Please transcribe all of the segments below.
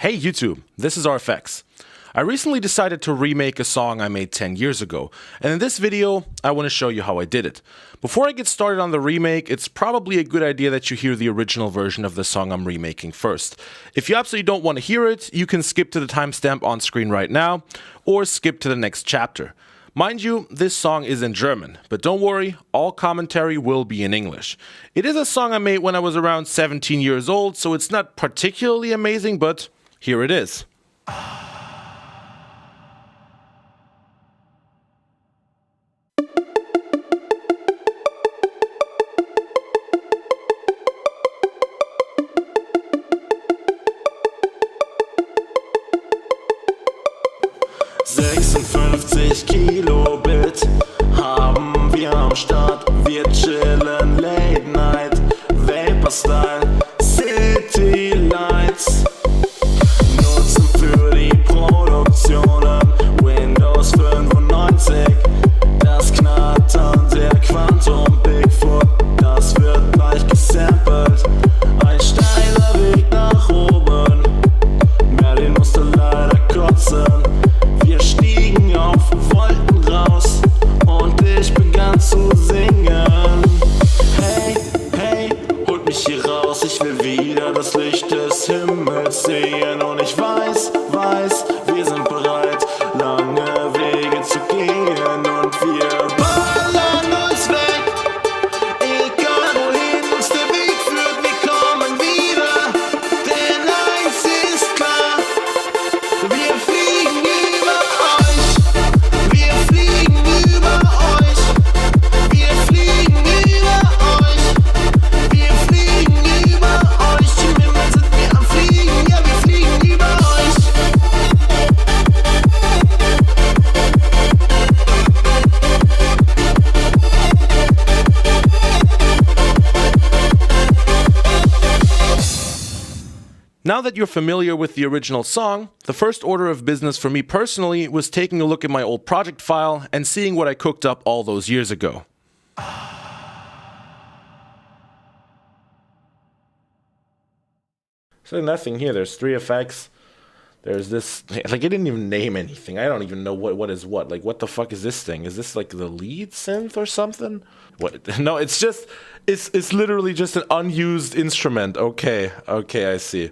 Hey YouTube, this is RFX. I recently decided to remake a song I made 10 years ago, and in this video, I want to show you how I did it. Before I get started on the remake, it's probably a good idea that you hear the original version of the song I'm remaking first. If you absolutely don't want to hear it, you can skip to the timestamp on screen right now, or skip to the next chapter. Mind you, this song is in German, but don't worry, all commentary will be in English. It is a song I made when I was around 17 years old, so it's not particularly amazing, but here it is. Kilobit haben wir am Start, wir chillen Late Night, Vapor Style, City Lights. Nutzen für die Produktionen Windows 95. Das Knattern der Quantum Bigfoot, das wird gleich gesampelt. Ein steiler Weg nach oben, Merlin musste leider kotzen. Wir stiegen auf Wolken raus und ich begann zu singen. Hey, hey, holt mich hier raus, ich will wieder das Licht des Himmels sehen. Und ich weiß, wir sind bereit, lange Wege zu gehen. Und wir ballern uns weg, egal wohin uns der Weg führt, wir kommen wieder. Denn eins ist klar, wir fliegen über euch, wir fliegen über euch, wir fliegen über euch, wir fliegen über euch. Im Himmel sind wir am Fliegen, ja, wir fliegen über euch. Now that you're familiar with the original song, the first order of business for me personally was taking a look at my old project file and seeing what I cooked up all those years ago. So nothing here, there's 3 effects. There's this, like, it didn't even name anything. I don't even know what is what. Like, what the fuck is this thing? Is this like the lead synth or something? What? No, it's just, it's literally just an unused instrument. Okay, I see.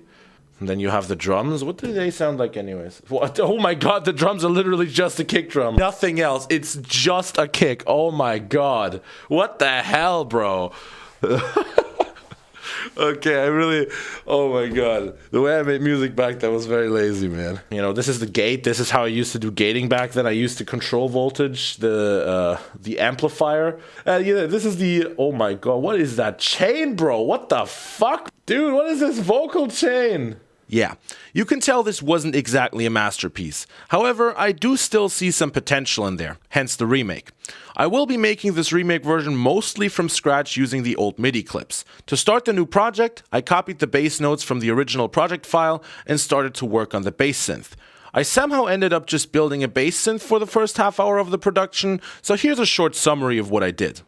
And then you have the drums. What do they sound like anyways? What? Oh my god, the drums are literally just a kick drum. Nothing else. It's just a kick. Oh my god. What the hell, bro? Okay, oh my god. The way I made music back then was very lazy, man. You know, this is the gate. This is how I used to do gating back then. I used to control voltage, the amplifier. Yeah, this is the, oh my god, what is that chain, bro? What the fuck? Dude, what is this vocal chain? Yeah, you can tell this wasn't exactly a masterpiece. However, I do still see some potential in there, hence the remake. I will be making this remake version mostly from scratch using the old MIDI clips. To start the new project, I copied the bass notes from the original project file and started to work on the bass synth. I somehow ended up just building a bass synth for the first half hour of the production, so here's a short summary of what I did.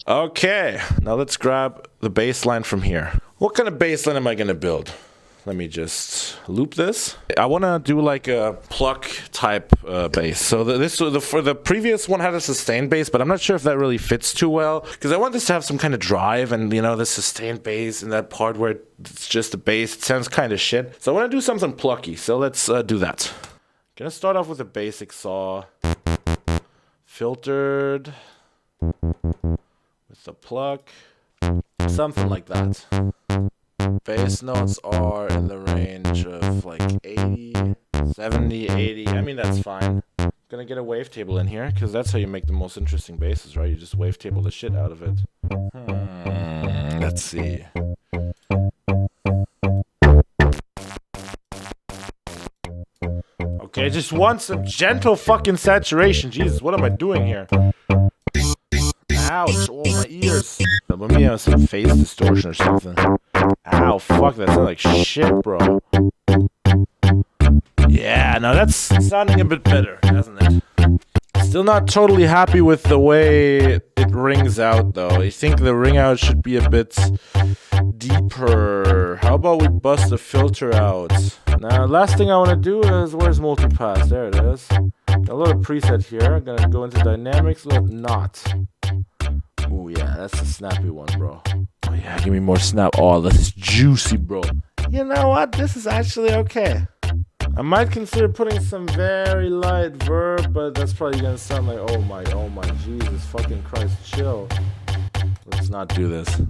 Okay, now let's grab the bass line from here. What kind of bass line am I gonna build? Let me just loop this. I want to do like a pluck type bass. So for the previous one had a sustained bass, but I'm not sure if that really fits too well because I want this to have some kind of drive, and you know, the sustained bass and that part where it's just a bass, it sounds kind of shit. So I want to do something plucky. So let's do that. Gonna start off with a basic saw, filtered with the pluck, something like that. Bass notes are in the range of like 80, 70, 80. I mean, that's fine. Gonna get a wavetable in here because that's how you make the most interesting basses, right? You just wavetable the shit out of it. Let's see. Okay, just want some gentle fucking saturation. Jesus, what am I doing here? Ouch, oh my ears. Let me have some phase distortion or something. Ow, fuck, that sounds like shit, bro. Yeah, now that's sounding a bit better, hasn't it? Still not totally happy with the way it it rings out though. I think the ring out should be a bit deeper. How about we bust the filter out? Now, last thing I want to do is, where's multipass? There it is. Got a little preset here. I'm gonna go into dynamics, a little knot. Oh yeah, that's the snappy one, bro. Oh yeah, give me more snap. Oh, this is juicy, bro. You know what? This is actually okay. I might consider putting some very light verb, but that's probably gonna sound like, oh my, Jesus fucking Christ, chill. Let's not do this.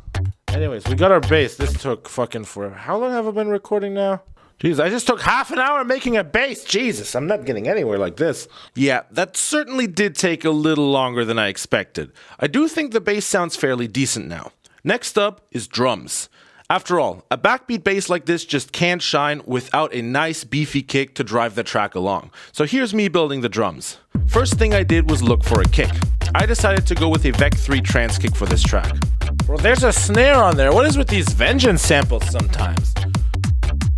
Anyways, we got our bass. This took fucking forever. How long have I been recording now? Jeez, I just took half an hour making a bass. Jesus, I'm not getting anywhere like this. Yeah, that certainly did take a little longer than I expected. I do think the bass sounds fairly decent now. Next up is drums. After all, a backbeat bass like this just can't shine without a nice beefy kick to drive the track along. So here's me building the drums. First thing I did was look for a kick. I decided to go with a Vec 3 trance kick for this track. Bro, there's a snare on there. What is with these Vengeance samples sometimes?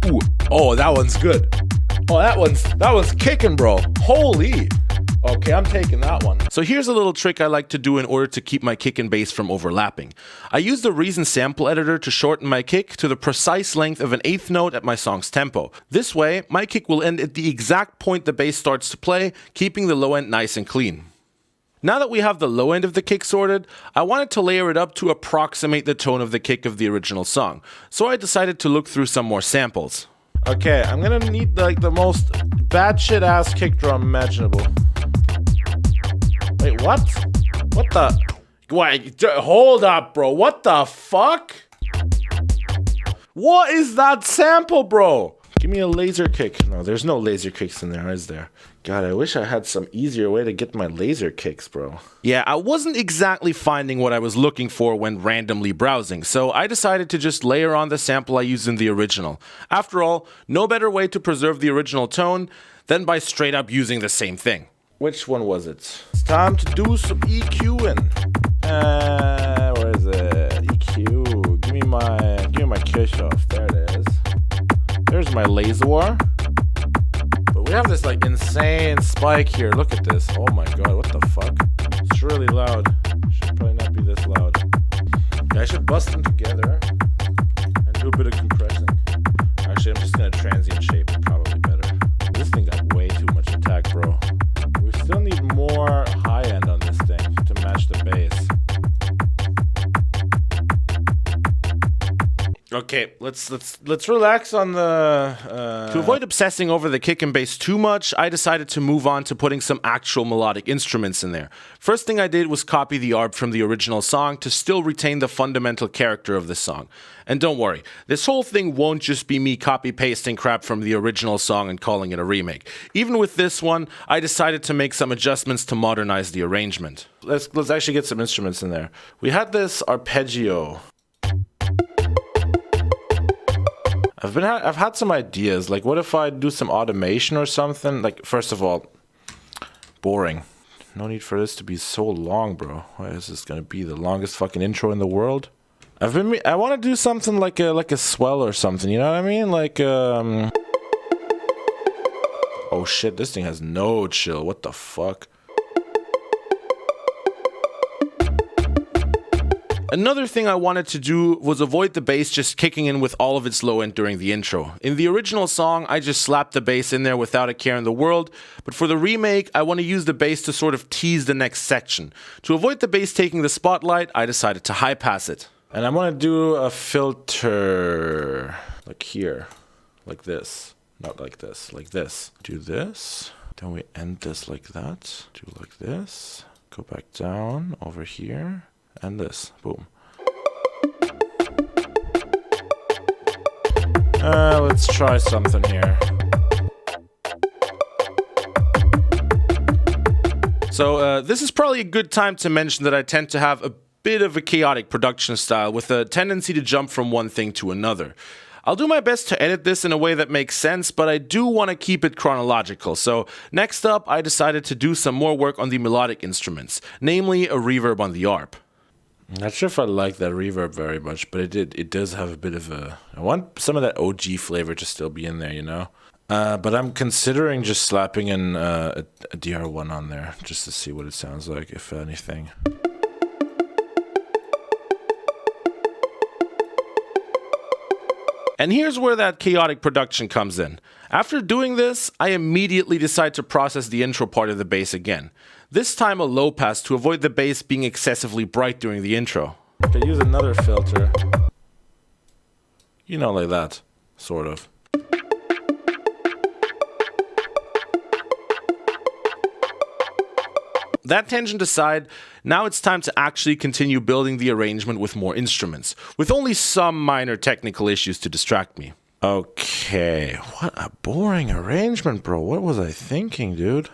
Ooh, oh, that one's good. Oh, that one's kicking, bro. Holy. Okay, I'm taking that one. So here's a little trick I like to do in order to keep my kick and bass from overlapping. I use the Reason sample editor to shorten my kick to the precise length of an eighth note at my song's tempo. This way, my kick will end at the exact point the bass starts to play, keeping the low end nice and clean. Now that we have the low end of the kick sorted, I wanted to layer it up to approximate the tone of the kick of the original song, so I decided to look through some more samples. Okay, I'm gonna need like the most batshit ass kick drum imaginable. Wait, what? What the? Wait, hold up, bro. What the fuck? What is that sample, bro? Give me a laser kick. No, there's no laser kicks in there, is there? God, I wish I had some easier way to get my laser kicks, bro. Yeah, I wasn't exactly finding what I was looking for when randomly browsing, so I decided to just layer on the sample I used in the original. After all, no better way to preserve the original tone than by straight up using the same thing. Which one was it? It's time to do some EQing. Where is it? EQ. Give me my Kirchhoff. There it is. There's my Laser. But we have this like insane spike here. Look at this. Oh my god, what the fuck? It's really loud. Should probably not be this loud. Yeah, I should bust them together and do a bit of compressing. Actually, I'm just gonna transient shape it, probably better. This thing got way too much attack, bro. We still need more high end on this thing to match the bass. Okay, let's relax on the... To avoid obsessing over the kick and bass too much, I decided to move on to putting some actual melodic instruments in there. First thing I did was copy the ARP from the original song to still retain the fundamental character of the song. And don't worry, this whole thing won't just be me copy-pasting crap from the original song and calling it a remake. Even with this one, I decided to make some adjustments to modernize the arrangement. Let's actually get some instruments in there. We had this arpeggio. I've had some ideas, like what if I do some automation or something? Like, first of all, boring. No need for this to be so long, bro. Why is this gonna be the longest fucking intro in the world? I want to do something like a swell or something, you know what I mean? Like, oh shit, this thing has no chill, what the fuck? Another thing I wanted to do was avoid the bass just kicking in with all of its low end during the intro. In the original song, I just slapped the bass in there without a care in the world, but for the remake, I want to use the bass to sort of tease the next section. To avoid the bass taking the spotlight, I decided to high pass it. And I'm gonna do a filter, like here, like this, not like this, like this. Do this, then we end this like that, do like this, go back down, over here, and this, boom. Let's try something here. So this is probably a good time to mention that I tend to have a bit of a chaotic production style with a tendency to jump from one thing to another. I'll do my best to edit this in a way that makes sense, but I do want to keep it chronological. So next up, I decided to do some more work on the melodic instruments, namely a reverb on the ARP. I'm not sure if I like that reverb very much, but it does have a bit of a... I want some of that OG flavor to still be in there, you know? But I'm considering just slapping in a DR1 on there, just to see what it sounds like, if anything. And here's where that chaotic production comes in. After doing this, I immediately decide to process the intro part of the bass again. This time a low pass to avoid the bass being excessively bright during the intro. I could use another filter. You know, like that. Sort of. That tangent aside, now it's time to actually continue building the arrangement with more instruments, with only some minor technical issues to distract me. Okay, what a boring arrangement, bro. What was I thinking, dude?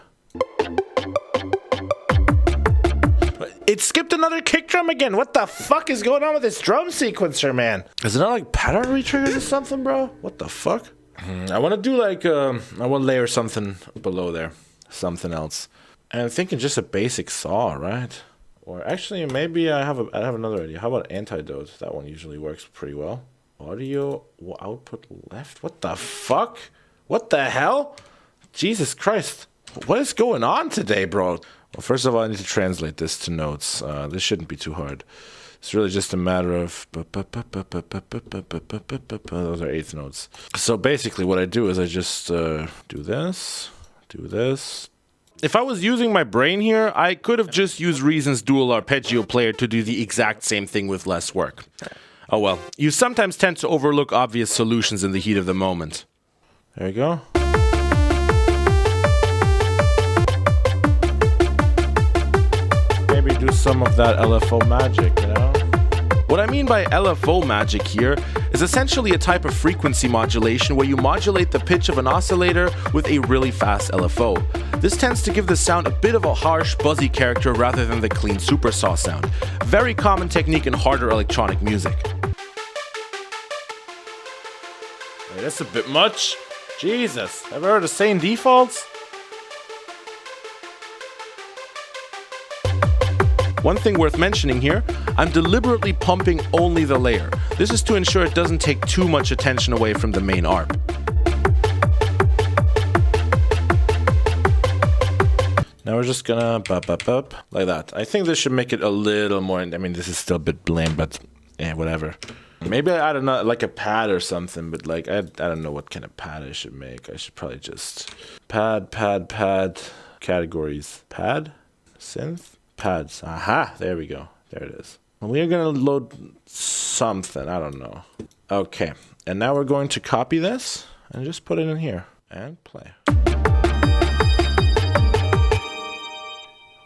It skipped another kick drum again. What the fuck is going on with this drum sequencer, man? Is it not like pattern retriggers or something, bro? What the fuck? I want to do like, I want to layer something below there. Something else. And I'm thinking just a basic saw, right? Or actually, maybe I have another idea. How about antidote? That one usually works pretty well. Audio output left? What the fuck? What the hell? Jesus Christ. What is going on today, bro? Well, first of all, I need to translate this to notes. This shouldn't be too hard. It's really just a matter of... Those are eighth notes. So basically what I do is I just do this, do this. If I was using my brain here, I could have just used Reason's dual arpeggio player to do the exact same thing with less work. Oh well, you sometimes tend to overlook obvious solutions in the heat of the moment. There you go. Maybe do some of that LFO magic, you know? What I mean by LFO magic here is essentially a type of frequency modulation where you modulate the pitch of an oscillator with a really fast LFO. This tends to give the sound a bit of a harsh, buzzy character rather than the clean supersaw sound. Very common technique in harder electronic music. Hey, that's a bit much. Jesus, ever heard of sane defaults? One thing worth mentioning here, I'm deliberately pumping only the layer. This is to ensure it doesn't take too much attention away from the main arp. Now we're just gonna like that. I think this should make it a little more, I mean, this is still a bit bland, but whatever. Maybe I add another, like a pad or something, but like, I don't know what kind of pad I should make. I should probably just pad, categories, pad, synth. Pads. Aha, there we go. There it is. We're gonna load something, I don't know. Okay, and now we're going to copy this and just put it in here and play.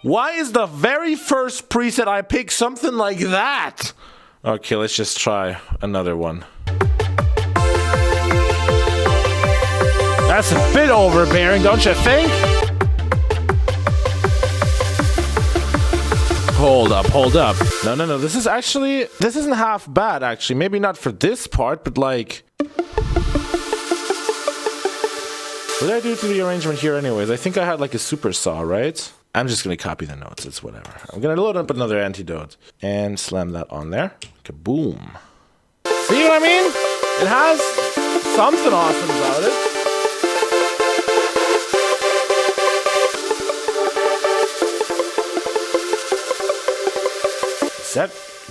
Why is the very first preset I pick something like that? Okay, let's just try another one. That's a bit overbearing, don't you think? Hold up. No. This isn't half bad, actually. Maybe not for this part, but like... What did I do to the arrangement here anyways? I think I had like a super saw, right? I'm just gonna copy the notes, it's whatever. I'm gonna load up another antidote and slam that on there. Kaboom. See what I mean? It has something awesome about it.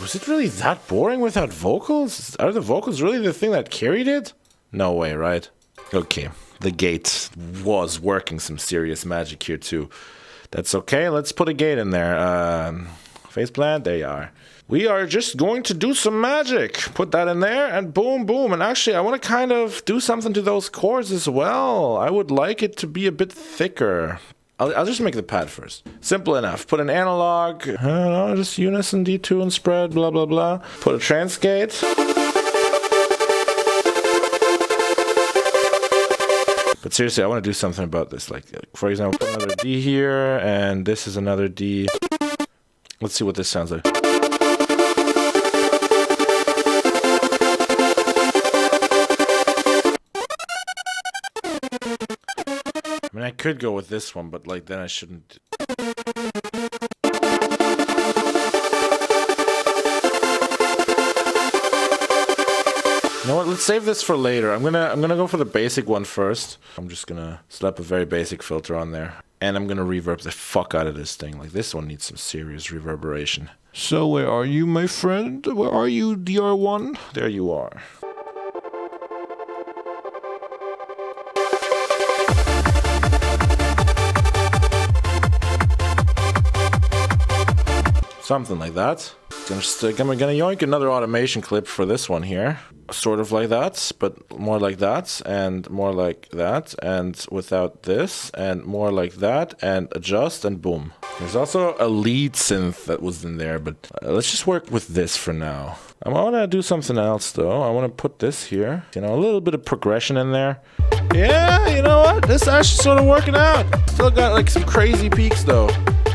Was it really that boring without vocals? Are the vocals really the thing that carried it? No way, right? Okay, the gate was working some serious magic here too. That's okay, let's put a gate in there. Faceplant, there you are. We are just going to do some magic. Put that in there and boom, boom. And actually, I want to kind of do something to those chords as well. I would like it to be a bit thicker. I'll just make the pad first. Simple enough. Put an analog, I don't know, just unison, D2 and spread, blah, blah, blah. Put a transgate. But seriously, I want to do something about this. Like, for example, put another D here, and this is another D. Let's see what this sounds like. I mean, I could go with this one, but like then I shouldn't. You know what? Let's save this for later. I'm gonna go for the basic one first. I'm just gonna slap a very basic filter on there, and I'm gonna reverb the fuck out of this thing. Like this one needs some serious reverberation. So where are you, my friend? Where are you, DR1? There you are. Something like that. I'm gonna yoink another automation clip for this one here. Sort of like that, but more like that, and more like that, and without this, and more like that, and adjust, and boom. There's also a lead synth that was in there, but let's just work with this for now. I want to do something else, though. I want to put this here. You know, a little bit of progression in there. Yeah, you know what? This is actually sort of working out. Still got like some crazy peaks, though.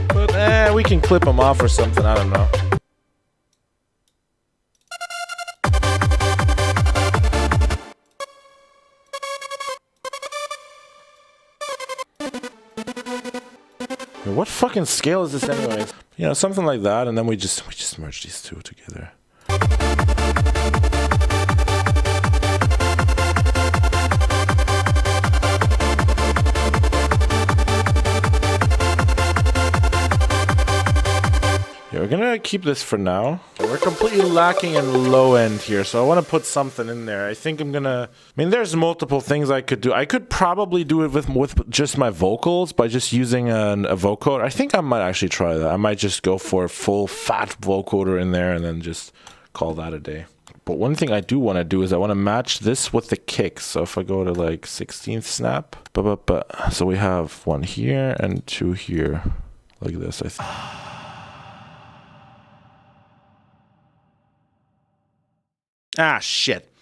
But we can clip them off or something. I don't know. What fucking scale is this anyways? You know, something like that, and then we just merge these two together. Yeah, we're gonna keep this for now. We're completely lacking in low end here, so I want to put something in there. I think I'm gonna... I mean, there's multiple things I could do. I could probably do it with just my vocals by just using a vocoder. I think I might actually try that. I might just go for a full fat vocoder in there and then just call that a day. But one thing I do want to do is I want to match this with the kicks. So if I go to like 16th snap, so we have one here and two here, like this, I think. Ah, shit.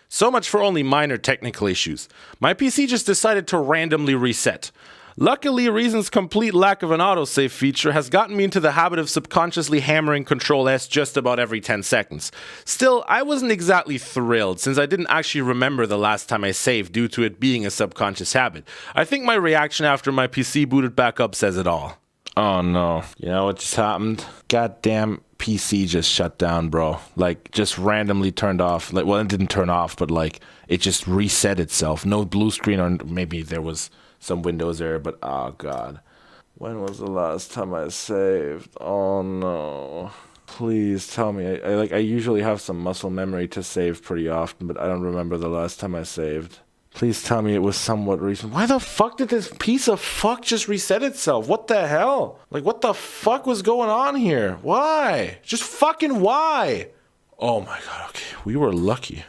So much for only minor technical issues. My PC just decided to randomly reset. Luckily, Reason's complete lack of an autosave feature has gotten me into the habit of subconsciously hammering Ctrl-S just about every 10 seconds. Still, I wasn't exactly thrilled, since I didn't actually remember the last time I saved due to it being a subconscious habit. I think my reaction after my PC booted back up says it all. Oh no. You know what just happened? Goddamn PC just shut down, bro. Like, just randomly turned off. Like, well, it didn't turn off, but like, it just reset itself. No blue screen, or maybe there was some Windows error, but oh god. When was the last time I saved? Oh no. Please tell me. I usually have some muscle memory to save pretty often, but I don't remember the last time I saved. Please tell me it was somewhat recent. Why the fuck did this piece of fuck just reset itself? What the hell? Like, what the fuck was going on here? Why? Just fucking why? Oh my god, okay. We were lucky.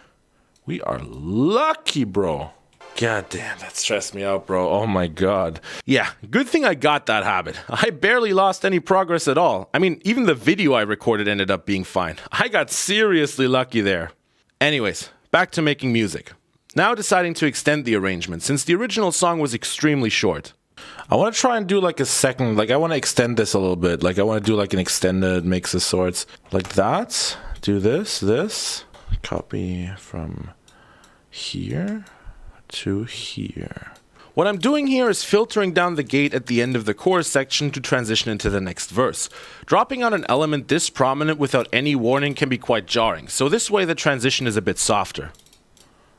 We are lucky, bro. God damn, that stressed me out, bro. Oh my god. Yeah, good thing I got that habit. I barely lost any progress at all. I mean, even the video I recorded ended up being fine. I got seriously lucky there. Anyways, back to making music. Now deciding to extend the arrangement, since the original song was extremely short. I want to try and do like a second, like I want to extend this a little bit. Like I want to do like an extended mix of sorts. Like that. Do this. Copy from here to here. What I'm doing here is filtering down the gate at the end of the chorus section to transition into the next verse. Dropping out an element this prominent without any warning can be quite jarring, so this way the transition is a bit softer.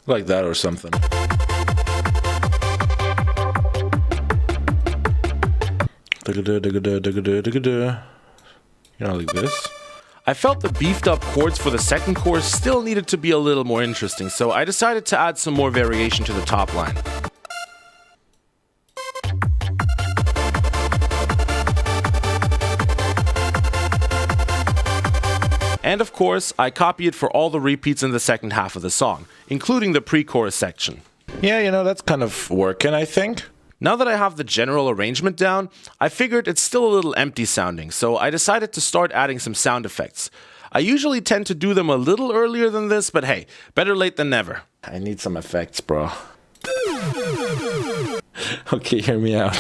Like that or something. You know, like this. I felt the beefed up chords for the second chorus still needed to be a little more interesting, so I decided to add some more variation to the top line. And of course, I copy it for all the repeats in the second half of the song, including the pre-chorus section. Yeah, you know, that's kind of working, I think. Now that I have the general arrangement down, I figured it's still a little empty sounding, so I decided to start adding some sound effects. I usually tend to do them a little earlier than this, but hey, better late than never. I need some effects, bro. Okay, hear me out.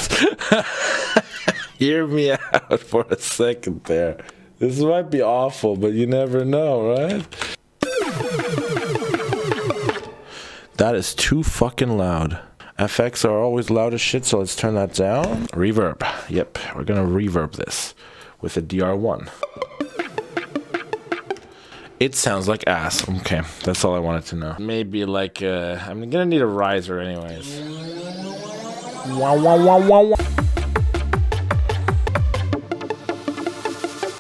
Hear me out for a second there. This might be awful, but you never know, right? That is too fucking loud. FX are always loud as shit, so let's turn that down. Reverb. Yep, we're gonna reverb this with a DR1. It sounds like ass. Okay, that's all I wanted to know. Maybe like, I'm gonna need a riser anyways. Wah, wah, wah, wah, wah.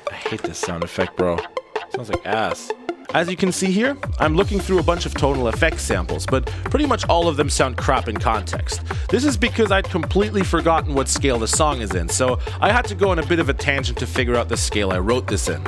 I hate this sound effect, bro. Sounds like ass. As you can see here, I'm looking through a bunch of tonal effects samples, but pretty much all of them sound crap in context. This is because I'd completely forgotten what scale the song is in, so I had to go on a bit of a tangent to figure out the scale I wrote this in.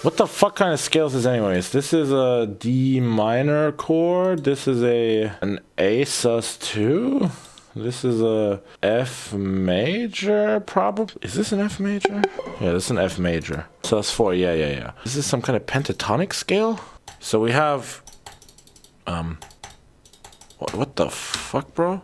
What the fuck kind of scales is this anyways? This is a D minor chord, this is an A sus2, this is a F major, probably. Is this an F major? Yeah, this is an F major. Sus4, yeah. This is some kind of pentatonic scale? So we have, what the fuck, bro?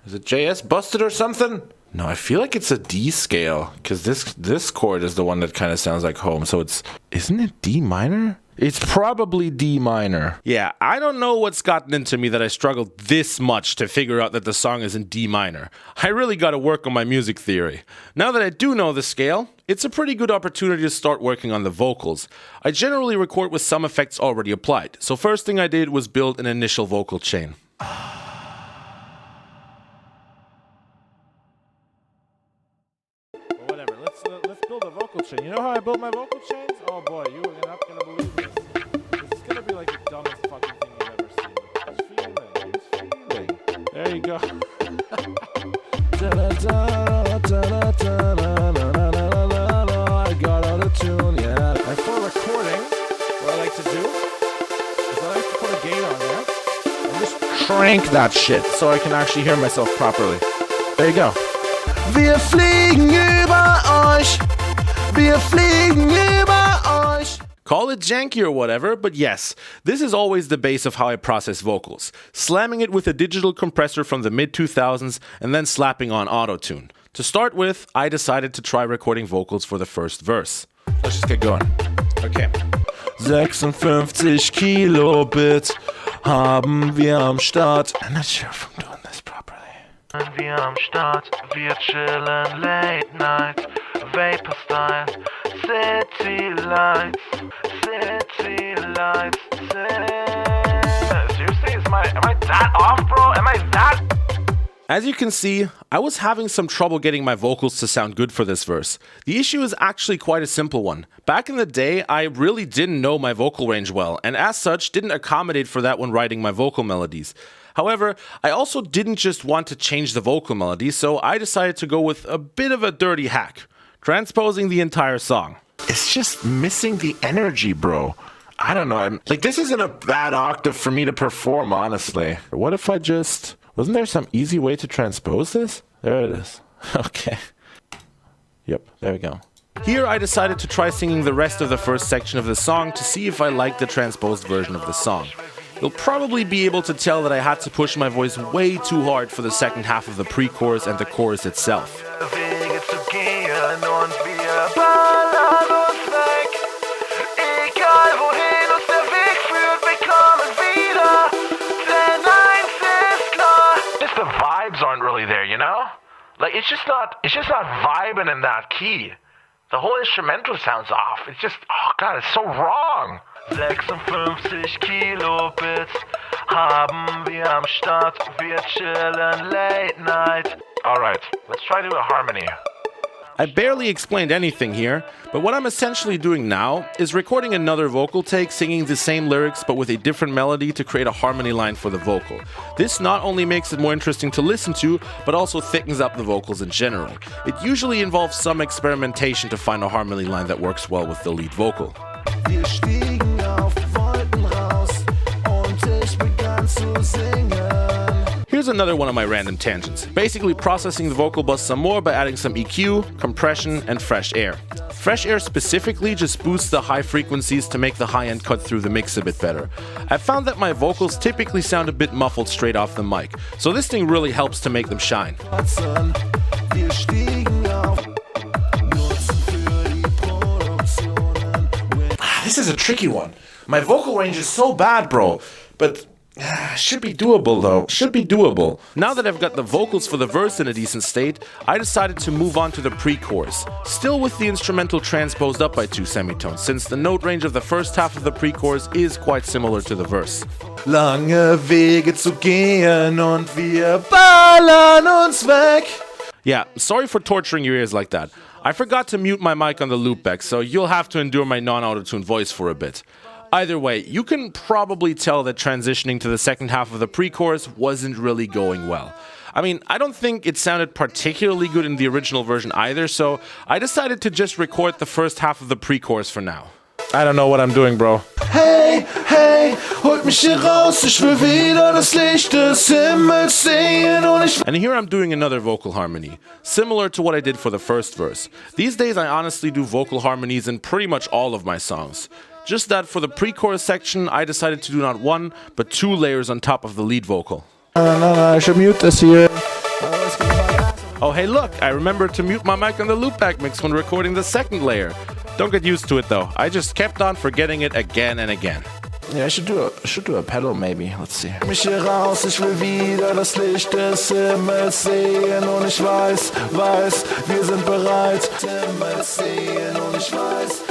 Is it JS busted or something? No, I feel like it's a D scale, because this chord is the one that kind of sounds like home, so isn't it D minor? It's probably D minor. Yeah, I don't know what's gotten into me that I struggled this much to figure out that the song is in D minor. I really gotta work on my music theory. Now that I do know the scale, it's a pretty good opportunity to start working on the vocals. I generally record with some effects already applied, so first thing I did was build an initial vocal chain. Whatever, let's build a vocal chain. You know how I build my vocal chains? Oh boy, you are not gonna believe this. This is gonna be like the dumbest fucking thing you've ever seen. Just feeling. There you go. I got out of tune, yeah. And for recording, what I like to do is I like to put a gate on there and just crank that shit so I can actually hear myself properly. There you go. Wir fliegen über euch. Wir fliegen über euch. Call it janky or whatever, but yes, this is always the base of how I process vocals. Slamming it with a digital compressor from the mid-2000s and then slapping on autotune. To start with, I decided to try recording vocals for the first verse. Let's just get going. Okay. 56 Kilobit haben wir am Start. I'm not sure if I'm doing this properly. Wir am Start, wir chillen late night, Vapor Style, City Lights, City Lights, Seriously, am I that off, bro? Am I that? As you can see, I was having some trouble getting my vocals to sound good for this verse. The issue is actually quite a simple one. Back in the day, I really didn't know my vocal range well, and as such, didn't accommodate for that when writing my vocal melodies. However, I also didn't just want to change the vocal melody, so I decided to go with a bit of a dirty hack, transposing the entire song. It's just missing the energy, bro. I don't know. This isn't a bad octave for me to perform, honestly. What if I just... Wasn't there some easy way to transpose this? There it is. Okay. Yep, there we go. Here I decided to try singing the rest of the first section of the song to see if I liked the transposed version of the song. You'll probably be able to tell that I had to push my voice way too hard for the second half of the pre-chorus and the chorus itself. Just the vibes aren't really there, you know? It's just not vibing in that key. The whole instrumental sounds off. It's just, oh god, it's so wrong. 56 Kilobits haben wir am Start, wir chillen late night. Alright, let's try to do a harmony. I barely explained anything here, but what I'm essentially doing now is recording another vocal take singing the same lyrics but with a different melody to create a harmony line for the vocal. This not only makes it more interesting to listen to, but also thickens up the vocals in general. It usually involves some experimentation to find a harmony line that works well with the lead vocal. Wir stiegen auf Wolken raus und ich begann zu singen. Here's another one of my random tangents, basically processing the vocal bus some more by adding some EQ, compression, and fresh air. Fresh air specifically just boosts the high frequencies to make the high end cut through the mix a bit better. I've found that my vocals typically sound a bit muffled straight off the mic, so this thing really helps to make them shine. Wir stiegen auf. This is a tricky one. My vocal range is so bad, bro, but should be doable though. Should be doable. Now that I've got the vocals for the verse in a decent state, I decided to move on to the pre-chorus, still with the instrumental transposed up by 2 semitones, since the note range of the first half of the pre-chorus is quite similar to the verse. Lange Wege zu gehen und wir ballern uns weg. Yeah, sorry for torturing your ears like that. I forgot to mute my mic on the loopback, so you'll have to endure my non-autotune voice for a bit. Either way, you can probably tell that transitioning to the second half of the pre-chorus wasn't really going well. I mean, I don't think it sounded particularly good in the original version either, so I decided to just record the first half of the pre-chorus for now. I don't know what I'm doing, bro. Hey, hey, holt mich hier raus, ich will wieder das Licht des Himmels sehen und ich... And here I'm doing another vocal harmony, similar to what I did for the first verse. These days I honestly do vocal harmonies in pretty much all of my songs. Just that for the pre-chorus section, I decided to do not one, but 2 layers on top of the lead vocal. I should mute this here. Oh hey look, I remembered to mute my mic on the loopback mix when recording the second layer. Don't get used to it though, I just kept on forgetting it again and again. Yeah, I should do a pedal maybe. Let's see. Mich hier raus, ich will wieder das Licht des Himmels sehen und ich weiß, wir sind bereit. Himmels sehen und ich weiß,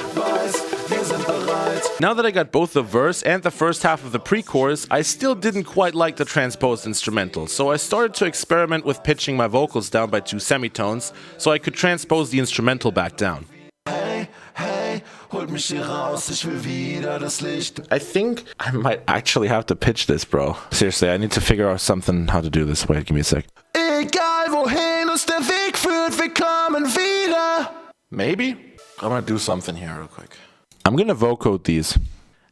wir sind bereit. Now that I got both the verse and the first half of the pre-chorus, I still didn't quite like the transposed instrumental, so I started to experiment with pitching my vocals down by 2 semitones so I could transpose the instrumental back down. Holt mich hier raus, ich will wieder das Licht. I think I might actually have to pitch this, bro. Seriously, I need to figure out something how to do this. Wait, give me a sec. Egal wohin uns der Weg führt, wir kommen wieder. Maybe? I'm gonna do something here real quick. I'm gonna vocode these.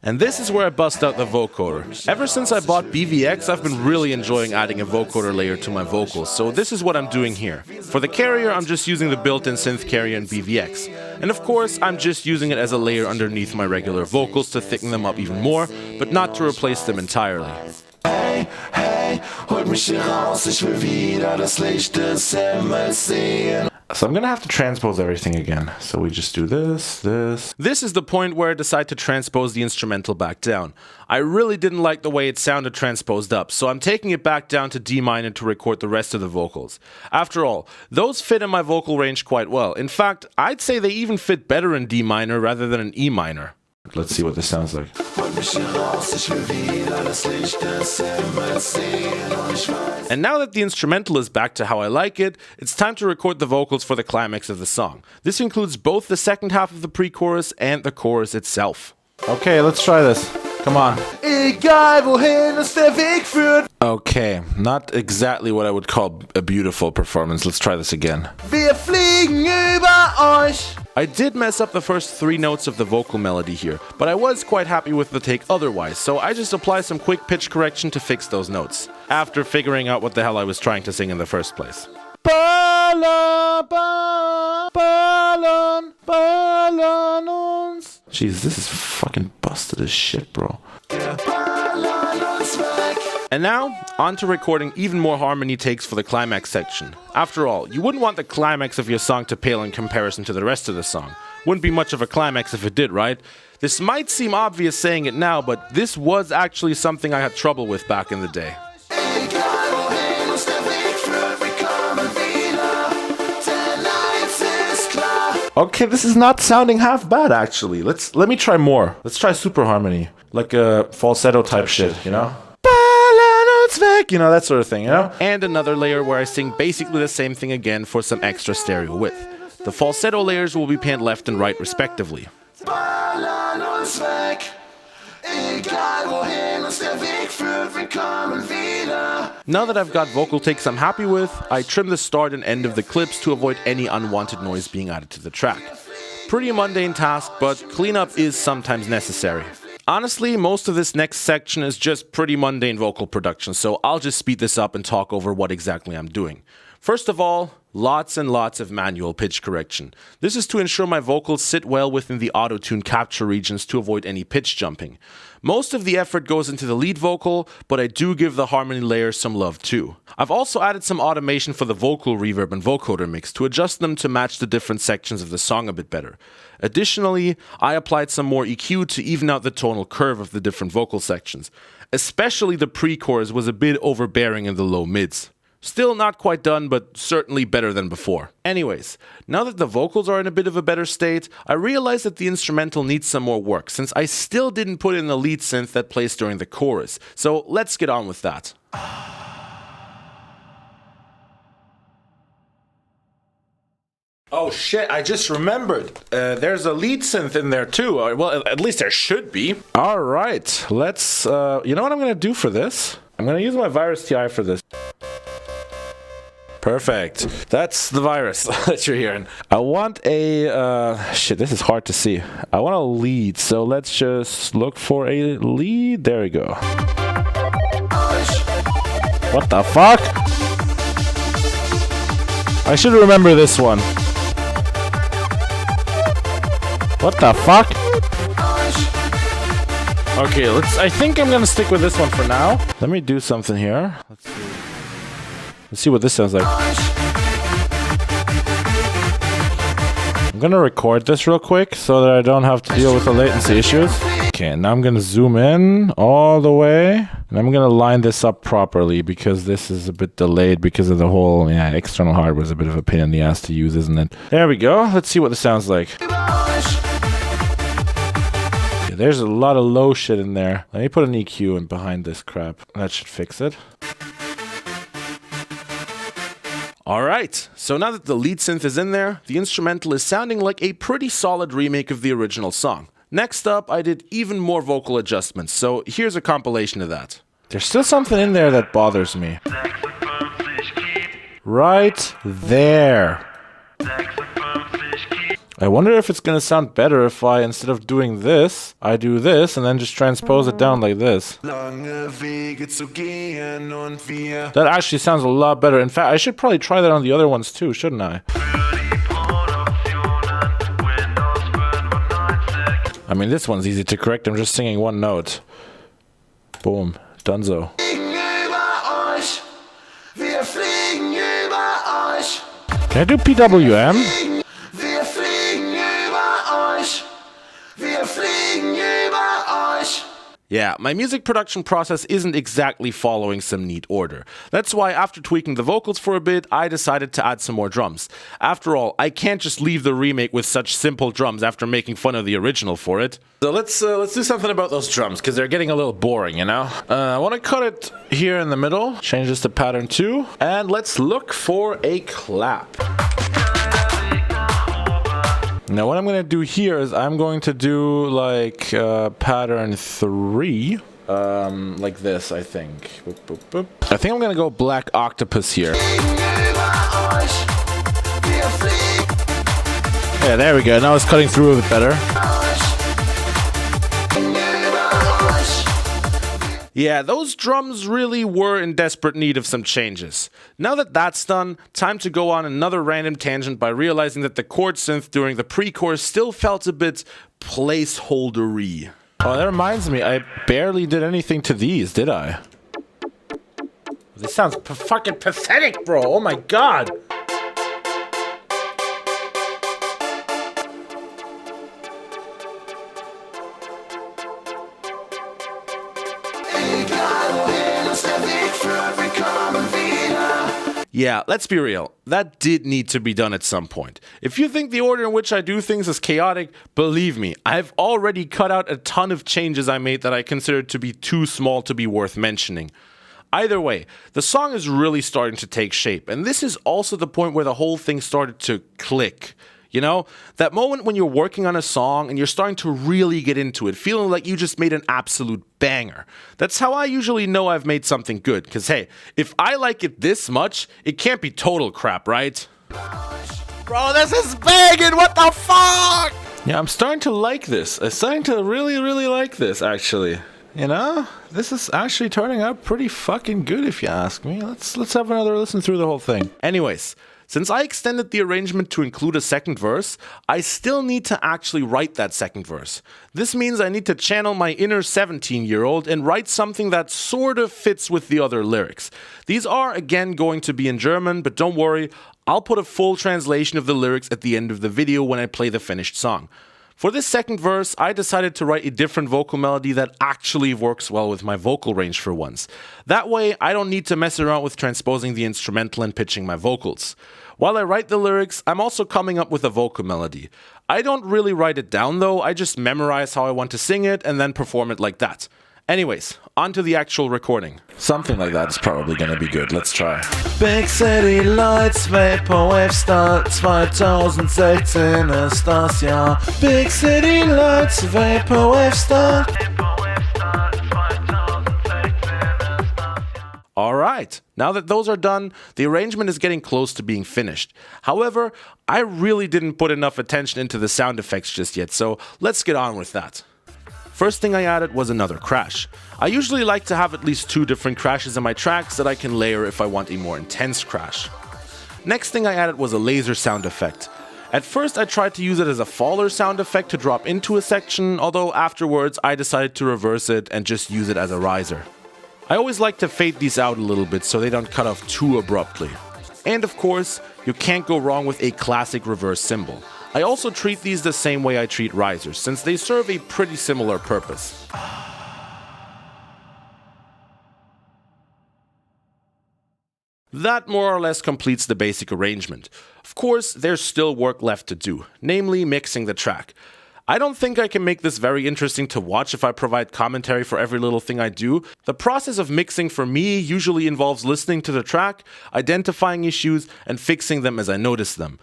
And this is where I bust out the vocoder. Ever since I bought BVX, I've been really enjoying adding a vocoder layer to my vocals, so this is what I'm doing here. For the carrier, I'm just using the built-in synth carrier in BVX. And of course, I'm just using it as a layer underneath my regular vocals to thicken them up even more, but not to replace them entirely. Hey, hey, holt mich hier raus, ich will wieder das Licht des Himmels sehen. So I'm gonna have to transpose everything again. So we just do this. This is the point where I decide to transpose the instrumental back down. I really didn't like the way it sounded transposed up, so I'm taking it back down to D minor to record the rest of the vocals. After all, those fit in my vocal range quite well. In fact, I'd say they even fit better in D minor rather than in E minor. Let's see what this sounds like. And now that the instrumental is back to how I like it, it's time to record the vocals for the climax of the song. This includes both the second half of the pre-chorus and the chorus itself. Okay, let's try this. Come on. Egal wohin uns der Weg führt. Okay, not exactly what I would call a beautiful performance. Let's try this again. Wir fliegen über euch. I did mess up the first 3 notes of the vocal melody here, but I was quite happy with the take otherwise, so I just applied some quick pitch correction to fix those notes, after figuring out what the hell I was trying to sing in the first place. Jeez, this is fucking busted as shit, bro. And now, on to recording even more harmony takes for the climax section. After all, you wouldn't want the climax of your song to pale in comparison to the rest of the song. Wouldn't be much of a climax if it did, right? This might seem obvious saying it now, but this was actually something I had trouble with back in the day. Okay, this is not sounding half bad actually. Let me try more. Let's try super harmony. Like a falsetto type shit, you know? You know, that sort of thing, you know? And another layer where I sing basically the same thing again for some extra stereo width. The falsetto layers will be panned left and right respectively. Now that I've got vocal takes I'm happy with, I trim the start and end of the clips to avoid any unwanted noise being added to the track. Pretty mundane task, but cleanup is sometimes necessary. Honestly, most of this next section is just pretty mundane vocal production, so I'll just speed this up and talk over what exactly I'm doing. First of all, lots and lots of manual pitch correction. This is to ensure my vocals sit well within the auto-tune capture regions to avoid any pitch jumping. Most of the effort goes into the lead vocal, but I do give the harmony layer some love too. I've also added some automation for the vocal reverb and vocoder mix to adjust them to match the different sections of the song a bit better. Additionally, I applied some more EQ to even out the tonal curve of the different vocal sections. Especially the pre-chorus was a bit overbearing in the low mids. Still not quite done, but certainly better than before. Anyways, now that the vocals are in a bit of a better state, I realized that the instrumental needs some more work, since I still didn't put in the lead synth that plays during the chorus. So let's get on with that. Oh shit, I just remembered. There's a lead synth in there too. Well, at least there should be. All right, let's, you know what I'm gonna do for this? I'm gonna use my Virus TI for this. Perfect. That's the virus that you're hearing. I want a, shit, this is hard to see. I want a lead, so let's just look for a lead. There we go. What the fuck? I should remember this one. What the fuck? Okay, I think I'm gonna stick with this one for now. Let me do something here. Let's see what this sounds like. I'm gonna record this real quick so that I don't have to deal with the latency issues. Okay, now I'm gonna zoom in all the way. And I'm gonna line this up properly because this is a bit delayed because of the whole, external hardware is a bit of a pain in the ass to use, isn't it? There we go. Let's see what this sounds like. There's a lot of low shit in there. Let me put an EQ in behind this crap. That should fix it. Alright, so now that the lead synth is in there, the instrumental is sounding like a pretty solid remake of the original song. Next up, I did even more vocal adjustments, so here's a compilation of that. There's still something in there that bothers me. Right there. I wonder if it's gonna sound better if I, instead of doing this, I do this and then just transpose it down like this. That actually sounds a lot better. In fact, I should probably try that on the other ones too, shouldn't I? I mean, this one's easy to correct. I'm just singing one note. Boom. Dunzo. Can I do PWM? Yeah, my music production process isn't exactly following some neat order. That's why after tweaking the vocals for a bit, I decided to add some more drums. After all, I can't just leave the remake with such simple drums after making fun of the original for it. So let's do something about those drums, because they're getting a little boring, you know? I want to cut it here in the middle, change this to pattern 2, and let's look for a clap. Now what I'm going to do here is I'm going to do like pattern 3, like this, I think. Boop, boop, boop. I think I'm going to go Black Octopus here. Yeah, there we go. Now it's cutting through a bit better. Yeah, those drums really were in desperate need of some changes. Now that that's done, time to go on another random tangent by realizing that the chord synth during the pre-chorus still felt a bit placeholder-y. Oh, that reminds me, I barely did anything to these, did I? This sounds fucking pathetic, bro. Oh my god. Yeah, let's be real. That did need to be done at some point. If you think the order in which I do things is chaotic, believe me, I've already cut out a ton of changes I made that I considered to be too small to be worth mentioning. Either way, the song is really starting to take shape, and this is also the point where the whole thing started to click. You know, that moment when you're working on a song and you're starting to really get into it, feeling like you just made an absolute banger. That's how I usually know I've made something good, because hey, if I like it this much, it can't be total crap, right? Bro, this is banging, what the fuck? Yeah, I'm starting to like this. I'm starting to really, really like this, actually. You know, this is actually turning out pretty fucking good if you ask me. Let's have another listen through the whole thing. Anyways, since I extended the arrangement to include a second verse, I still need to actually write that second verse. This means I need to channel my inner 17-year-old and write something that sort of fits with the other lyrics. These are again going to be in German, but don't worry, I'll put a full translation of the lyrics at the end of the video when I play the finished song. For this second verse, I decided to write a different vocal melody that actually works well with my vocal range for once. That way, I don't need to mess around with transposing the instrumental and pitching my vocals. While I write the lyrics, I'm also coming up with a vocal melody. I don't really write it down though, I just memorize how I want to sing it and then perform it like that. Anyways, on to the actual recording. Something like that is probably gonna be good. Let's try. Big City Lights, Vaporwave Start 2016 ist das Jahr. Big City Lights, Vaporwave Start. Alright, now that those are done, the arrangement is getting close to being finished. However, I really didn't put enough attention into the sound effects just yet, so let's get on with that. First thing I added was another crash. I usually like to have at least 2 different crashes in my tracks that I can layer if I want a more intense crash. Next thing I added was a laser sound effect. At first I tried to use it as a faller sound effect to drop into a section, although afterwards I decided to reverse it and just use it as a riser. I always like to fade these out a little bit so they don't cut off too abruptly. And of course, you can't go wrong with a classic reverse cymbal. I also treat these the same way I treat risers, since they serve a pretty similar purpose. That more or less completes the basic arrangement. Of course, there's still work left to do, namely mixing the track. I don't think I can make this very interesting to watch if I provide commentary for every little thing I do. The process of mixing for me usually involves listening to the track, identifying issues, and fixing them as I notice them.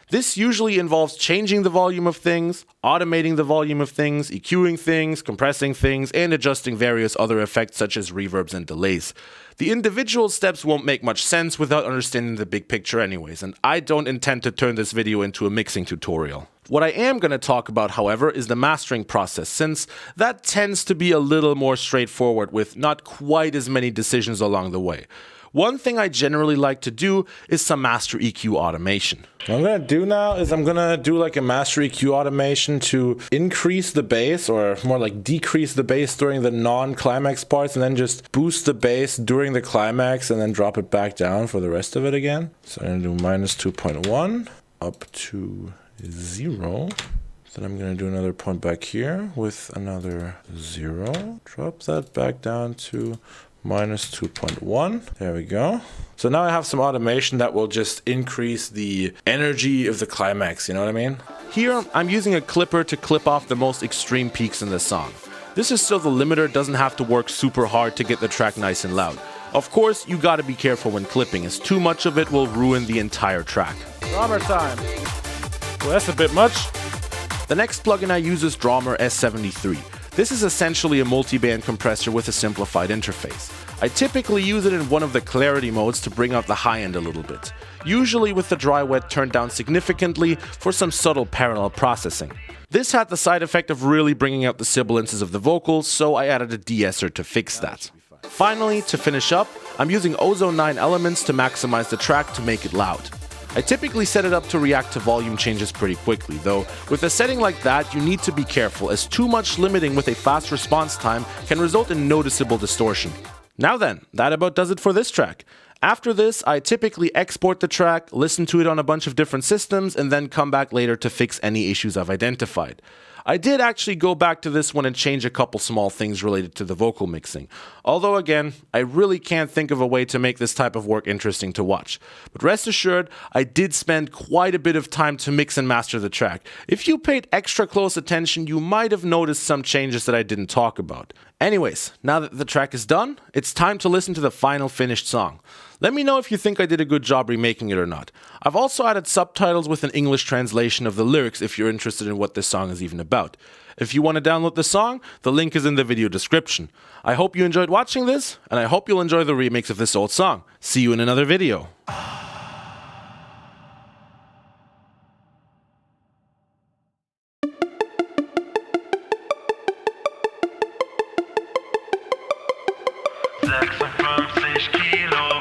This usually involves changing the volume of things, automating the volume of things, EQing things, compressing things, and adjusting various other effects such as reverbs and delays. The individual steps won't make much sense without understanding the big picture anyways, and I don't intend to turn this video into a mixing tutorial. What I am going to talk about, however, is the mastering process, since that tends to be a little more straightforward with not quite as many decisions along the way. One thing I generally like to do is some master EQ automation. What I'm going to do now is I'm going to do like a master EQ automation to increase the bass, or more like decrease the bass during the non-climax parts, and then just boost the bass during the climax and then drop it back down for the rest of it again. So I'm going to do minus 2.1 up to 0. Then I'm going to do another point back here with another 0. Drop that back down to minus 2.1. There we go. So now I have some automation that will just increase the energy of the climax, you know what I mean? Here, I'm using a clipper to clip off the most extreme peaks in the song. This is so the limiter doesn't have to work super hard to get the track nice and loud. Of course, you gotta be careful when clipping, as too much of it will ruin the entire track. Drummer time. Well, that's a bit much. The next plugin I use is Drummer S73. This is essentially a multi-band compressor with a simplified interface. I typically use it in one of the clarity modes to bring out the high end a little bit, usually with the dry-wet turned down significantly for some subtle parallel processing. This had the side effect of really bringing out the sibilances of the vocals, so I added a de-esser to fix that. Finally, to finish up, I'm using Ozone 9 elements to maximize the track to make it loud. I typically set it up to react to volume changes pretty quickly, though with a setting like that you need to be careful, as too much limiting with a fast response time can result in noticeable distortion. Now then, that about does it for this track. After this, I typically export the track, listen to it on a bunch of different systems, and then come back later to fix any issues I've identified. I did actually go back to this one and change a couple small things related to the vocal mixing. Although again, I really can't think of a way to make this type of work interesting to watch. But rest assured, I did spend quite a bit of time to mix and master the track. If you paid extra close attention, you might have noticed some changes that I didn't talk about. Anyways, now that the track is done, it's time to listen to the final finished song. Let me know if you think I did a good job remaking it or not. I've also added subtitles with an English translation of the lyrics if you're interested in what this song is even about. If you want to download the song, the link is in the video description. I hope you enjoyed watching this, and I hope you'll enjoy the remix of this old song. See you in another video. Kilo